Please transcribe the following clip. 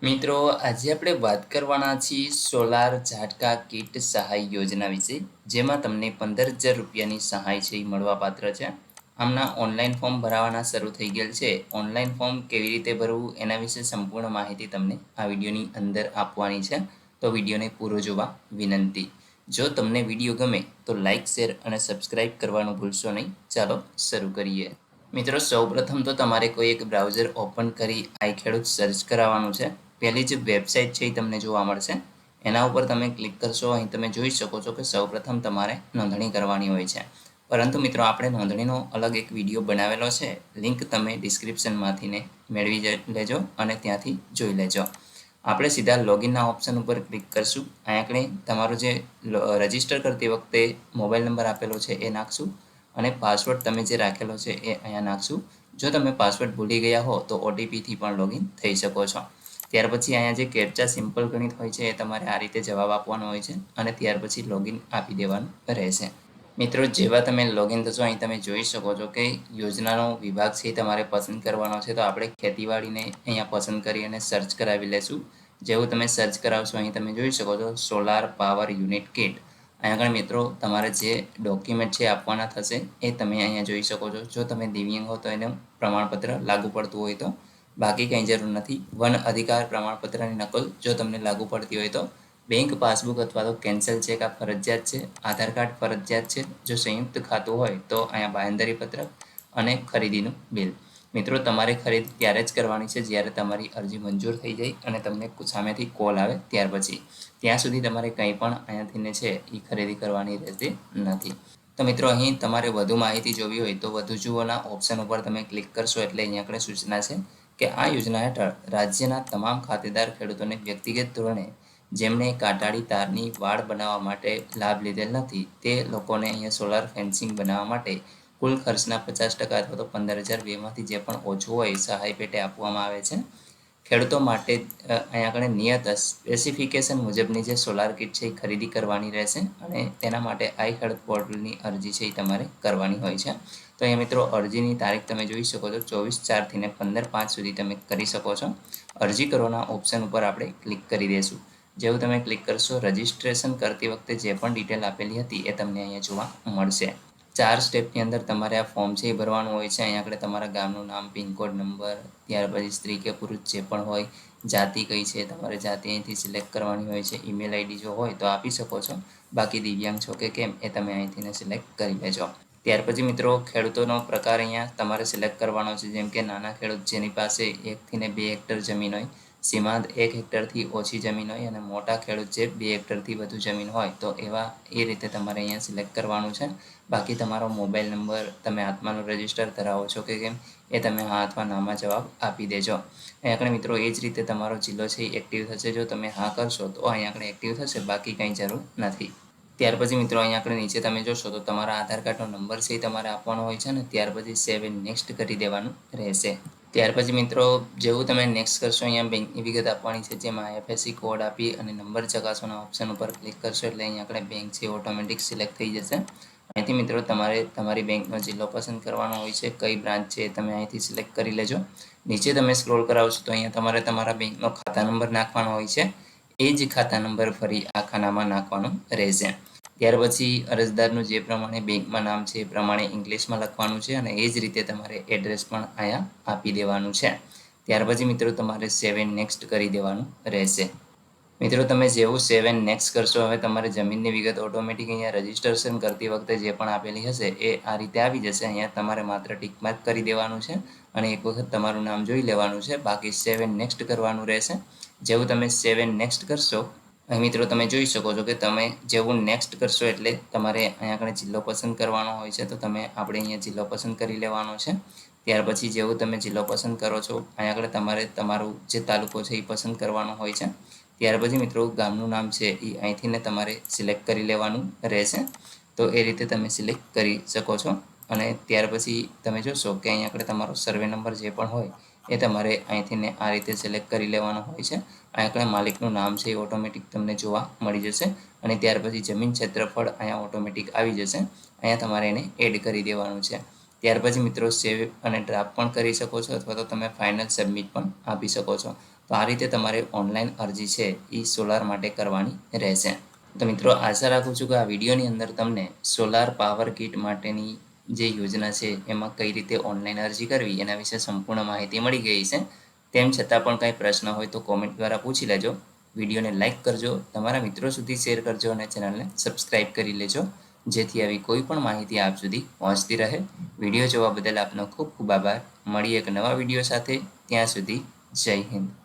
મિત્રો, આજે આપણે વાત કરવાના છીએ સોલાર ઝાટકા કીટ સહાય યોજના વિશે, જેમાં તમને 15,000 રૂપિયાની સહાય છે એ મળવાપાત્ર છે. આમના ઓનલાઈન ફોર્મ ભરાવાના શરૂ થઈ ગયેલ છે. ઓનલાઈન ફોર્મ કેવી રીતે ભરવું એના વિશે સંપૂર્ણ માહિતી તમને આ વિડીયોની અંદર આપવાની છે, તો વિડીયોને પૂરો જોવા વિનંતી. જો તમને વિડીયો ગમે તો લાઇક, શેર અને સબસ્ક્રાઇબ કરવાનું ભૂલશો નહીં. ચાલો શરૂ કરીએ. મિત્રો, સૌપ્રથમ તો તમારે કોઈ એક બ્રાઉઝર ઓપન કરી આઈ ખેડૂત સર્ચ કરાવવાનું છે. પહેલી જે વેબસાઇટ છે એ તમને જોવા મળશે, એના ઉપર તમે ક્લિક કરશો. અહીં તમે જોઈ શકો છો કે સૌપ્રથમ તમારે નોંધણી કરવાની હોય છે. પરંતુ મિત્રો, આપણે નોંધણીનો અલગ એક વિડીયો બનાવેલો છે, લિંક તમે ડિસ્ક્રિપ્શનમાંથીને મેળવી લેજો અને ત્યાંથી જોઈ લેજો. આપણે સીધા લોગિનના ઓપ્શન ઉપર ક્લિક કરશું. અહીંયા આપણે તમારો જે રજિસ્ટર કરતી વખતે મોબાઈલ નંબર આપેલો છે એ નાખશું અને પાસવર્ડ તમે જે રાખેલો છે એ અહીંયા નાખશું. જો તમે પાસવર્ડ ભૂલી ગયા હો તો ઓટીપીથી પણ લોગિન થઈ શકો છો. ત્યાર પછી અહીંયા જે કેપ્ચા સિમ્પલ ગણિત હોય છે એ તમારે આ રીતે જવાબ આપવાનો હોય છે અને ત્યાર પછી લોગિન આપી દેવાનું રહેશે. મિત્રો, જેવા તમે લોગિન થશો, અહીં તમે જોઈ શકો છો કે યોજનાનો વિભાગ છે એ તમારે પસંદ કરવાનો છે. તો આપણે ખેતીવાડીને અહીંયા પસંદ કરી અને સર્ચ કરાવી લેશું. જેવું તમે સર્ચ કરાવશો, અહીં તમે જોઈ શકો છો સોલાર પાવર યુનિટ કિટ. અહીંયા આગળ મિત્રો તમારે જે ડોક્યુમેન્ટ છે આપવાના થશે એ તમે અહીંયા જોઈ શકો છો. જો તમે દિવ્યાંગ હો તો એનું પ્રમાણપત્ર લાગુ પડતું હોય તો, બાકી કંઈ જરૂર નથી. વન અધિકાર પ્રમાણપત્રની નકલ જો તમને લાગુ પડતી હોય તો, બેંક પાસબુક અથવા તો કેન્સલ ચેક આ ફરજિયાત છે. આધાર કાર્ડ ફરજિયાત છે. જો સંયુક્ત ખાતું હોય તો અહીંયા બાંયધરી પત્રક અને ખરીદીનું બિલ. મિત્રો, તમારે ખરીદી ત્યારે જ કરવાની છે જ્યારે તમારી અરજી મંજૂર થઈ જાય અને તમને સામેથી કોલ આવે ત્યાર પછી. ત્યાં સુધી તમારે કંઈ પણ અહીંયાથીને છે એ ખરીદી કરવાની રહેતી નથી. તો મિત્રો, અહીં તમારે વધુ માહિતી જોવી હોય તો વધુ જુઓના ઓપ્શન ઉપર તમે ક્લિક કરશો એટલે અહીંયા આગળ સૂચના છે કે આ યોજના હેઠળ રાજ્યના તમામ ખાતેદાર ખેડૂતોને વ્યક્તિગત ધોરણે જેમણે કાંટાળી તારની વાડ બનાવવા માટે લાભ લીધેલ નથી તે લોકોને અહીંયા સોલાર ફેન્સિંગ બનાવવા માટે કુલ ખર્ચના 50% અથવા તો 15,000 બેમાંથી જે પણ ઓછું હોય સહાય પેટે આપવામાં આવે છે. ખેડૂતો માટે અહીંયા આગળ નિયત સ્પેસિફિકેશન મુજબની જે સોલાર કિટ છે એ ખરીદી કરવાની રહેશે અને તેના માટે આઈ ખેડૂત પોર્ટલની અરજી છે એ તમારે કરવાની હોય છે. તો અહીંયા મિત્રો, અરજીની તારીખ તમે જોઈ શકો છો 24/4 થી 15/5 સુધી તમે કરી શકો છો. અરજી કરવાના ઓપ્શન ઉપર આપણે ક્લિક કરી દઈશું. જેવું તમે ક્લિક કરશો, રજિસ્ટ્રેશન કરતી વખતે જે પણ ડિટેલ આપેલી હતી એ તમને અહીંયા જોવા મળશે. 4 સ્ટેપની અંદર તમારે આ ફોર્મ છે એ ભરવાનું હોય છે. અહીંયા આગળ તમારા ગામનું નામ, પિનકોડ નંબર, ત્યાર પછી સ્ત્રી કે પુરુષ જે પણ હોય, જાતિ કઈ છે તમારે જાતિ અહીંથી સિલેક્ટ કરવાની હોય છે. ઈમેલ આઈડી જો હોય તો આપી શકો છો, બાકી દિવ્યાંગ છો કે કેમ એ તમે અહીંથી સિલેક્ટ કરી લેજો. ત્યાર પછી મિત્રો, ખેડૂતોનો પ્રકાર અહીંયા તમારે સિલેક્ટ કરવાનો છે. જેમ કે નાના ખેડૂત જેની પાસે 1 થી 2 હેક્ટર જમીન હોય, સીમાંત 1 હેક્ટરથી ઓછી જમીન હોય અને મોટા ખેડૂત જે 2 હેક્ટરથી વધુ જમીન હોય તો એવા એ રીતે તમારે અહીંયા સિલેક્ટ કરવાનું છે. બાકી તમારો મોબાઈલ નંબર, તમે આત્માનું રજિસ્ટર ધરાવો છો કે કેમ એ તમે હા અથવા નામાં જવાબ આપી દેજો. અહીંયા આગળ મિત્રો એ જ રીતે તમારો જિલ્લો છે એ એક્ટિવ થશે. જો તમે હા કરશો તો અહીંયા આગળ એક્ટિવ થશે, બાકી કંઈ જરૂર નથી. ત્યાર પછી મિત્રો, અહીંયા આગળ નીચે તમે જોશો તો તમારા આધાર કાર્ડનો નંબર છે એ તમારે આપવાનો હોય છે ને ત્યાર પછી સેવ એન્ડ નેક્સ્ટ કરી દેવાનું રહેશે. ત્યાર પછી મિત્રો, જેવું તમે નેક્સ્ટ કરશો, અહીંયા બેંકની વિગત આપવાની છે. જેમાં આઈએફએસસી કોડ આપી અને નંબર ચકાસવાના ઓપ્શન ઉપર ક્લિક કરશો એટલે અહીંયા આગળ બેંક છે ઓટોમેટિક સિલેક્ટ થઈ જશે. અહીંથી મિત્રો તમારે તમારી બેંકનો જિલ્લો પસંદ કરવાનો હોય છે. કઈ બ્રાન્ચ છે તમે અહીંથી સિલેક્ટ કરી લેજો. નીચે તમે સ્ક્રોલ કરાવશો તો અહીંયા તમારે તમારા બેંકનો ખાતા નંબર નાખવાનો હોય છે. એ જ ખાતા નંબર ફરી આ ખાનામાં નાખવાનો રહેશે. ત્યાર પછી અરજદારનું જે પ્રમાણે બેંકમાં નામ છે એ પ્રમાણે ઇંગ્લિશમાં લખવાનું છે અને એ જ રીતે તમારે એડ્રેસ પણ અહીંયા આપી દેવાનું છે. ત્યાર પછી મિત્રો તમારે સેવ એન્ડ નેક્સ્ટ કરી દેવાનું રહેશે. મિત્રો, તમે જેવું સેવ એન્ડ નેક્સ્ટ કરશો, હવે તમારે જમીનની વિગત ઓટોમેટિક અહીંયા રજિસ્ટ્રેશન કરતી વખતે જે પણ આપેલી હશે એ આ રીતે આવી જશે. અહીંયા તમારે માત્ર ટિક માર્ક કરી દેવાનું છે અને એક વખત તમારું નામ જોઈ લેવાનું છે. બાકી સેવ એન્ડ નેક્સ્ટ કરવાનું રહેશે. જેવું તમે સેવ એન્ડ નેક્સ્ટ કરશો, અહીં મિત્રો તમે જોઈ શકો છો કે તમે જેવું નેક્સ્ટ કરશો એટલે તમારે અહીંયા આગળ જિલ્લો પસંદ કરવાનો હોય છે. તો તમે આપણે અહીંયા જિલ્લો પસંદ કરી લેવાનો છે. ત્યાર પછી જેવું તમે જિલ્લો પસંદ કરો છો, અહીંયા આગળ તમારે તમારું જે તાલુકો છે એ પસંદ કરવાનો હોય છે. ત્યાર પછી મિત્રો ગામનું નામ છે એ અહીંથી ને તમારે સિલેક્ટ કરી લેવાનું રહેશે. તો એ રીતે તમે સિલેક્ટ કરી શકો છો અને ત્યાર પછી તમે જોશો કે અહીં આગળ તમારો સર્વે નંબર જે પણ હોય એ તમારે અહીંથી ને આ રીતે સિલેક્ટ કરી લેવાનો હોય છે. અહીં આગળ માલિકનું નામ છે એ ઓટોમેટિક તમને જોવા મળી જશે અને ત્યાર પછી જમીન ક્ષેત્રફળ અહીંયા ઓટોમેટિક આવી જશે. અહીંયા તમારે એને એડ કરી દેવાનું છે. ત્યાર પછી મિત્રો સેવ અને ડ્રાફ્ટ પણ કરી શકો છો અથવા તો તમે ફાઇનલ સબમિટ પણ આપી શકો છો. તો આ રીતે તમારે ઓનલાઈન અરજી છે એ સોલાર માટે કરવાની રહેશે. તો મિત્રો આશા રાખું છું કે આ વિડીયોની અંદર તમને સોલાર પાવર કિટ માટેની જે યોજના છે એમાં કઈ રીતે ઓનલાઈન અરજી કરવી એના વિશે સંપૂર્ણ માહિતી મળી ગઈ છે. તેમ છતાં પણ કંઈ પ્રશ્ન હોય તો કોમેન્ટ દ્વારા પૂછી લેજો. વિડીયોને લાઇક કરજો, તમારા મિત્રો સુધી શેર કરજો અને ચેનલને સબસ્ક્રાઈબ કરી લેજો, જેથી આવી કોઈ પણ માહિતી આપ સુધી પહોંચતી રહે. વિડીયો જોવા બદલ આપનો ખૂબ ખૂબ આભાર. મળીએ એક નવા વિડીયો સાથે. ત્યાં સુધી જય હિન્દ.